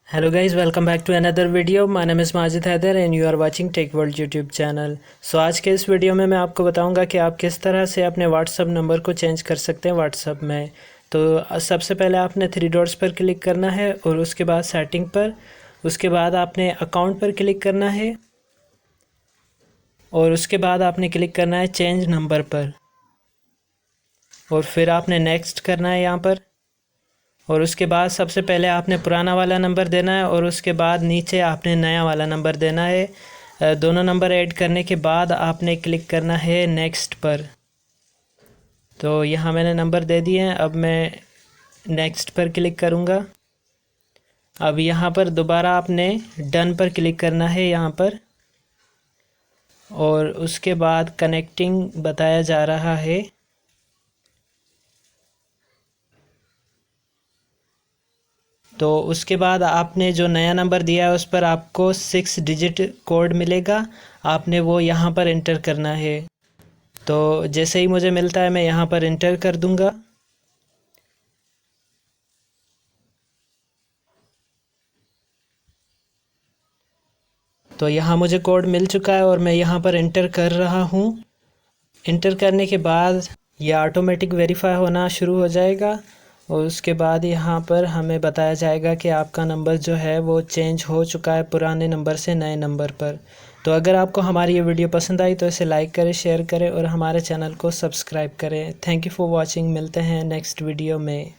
Hello guys, welcome back to another video. My name is Majid Haider and you are watching Tech World YouTube channel. So आज के इस video में मैं आपको बताऊंगा कि आप किस तरह से अपने WhatsApp नंबर को चेंज कर सकते हैं WhatsApp में। तो सबसे पहले आपने थ्री डॉट्स पर क्लिक करना है और उसके बाद सेटिंग पर, उसके बाद आपने अकाउंट पर क्लिक करना है और उसके बाद आपने क्लिक करना है चेंज नंबर पर और फिर आपने नेक्स्ट करना है यहाँ पर। और उसके बाद सबसे पहले आपने पुराना वाला नंबर देना है और उसके बाद नीचे आपने नया वाला नंबर देना है। दोनों नंबर ऐड करने के बाद आपने क्लिक करना है नेक्स्ट पर। तो यहाँ मैंने नंबर दे दिए हैं, अब मैं नेक्स्ट पर क्लिक करूँगा। अब यहाँ पर दोबारा आपने डन पर क्लिक करना है यहाँ पर और उसके बाद कनेक्टिंग बताया जा रहा है। तो उसके बाद आपने जो नया नंबर दिया है उस पर आपको 6 डिजिट कोड मिलेगा, आपने वो यहाँ पर इंटर करना है। तो जैसे ही मुझे मिलता है मैं यहाँ पर इंटर कर दूँगा। तो यहाँ मुझे कोड मिल चुका है और मैं यहाँ पर इंटर कर रहा हूँ। इंटर करने के बाद ये ऑटोमेटिक वेरीफाई होना शुरू हो जाएगा और उसके बाद यहाँ पर हमें बताया जाएगा कि आपका नंबर जो है वो चेंज हो चुका है पुराने नंबर से नए नंबर पर। तो अगर आपको हमारी ये वीडियो पसंद आई तो इसे लाइक करें, शेयर करें और हमारे चैनल को सब्सक्राइब करें। Thank you for watching. मिलते हैं नेक्स्ट वीडियो में।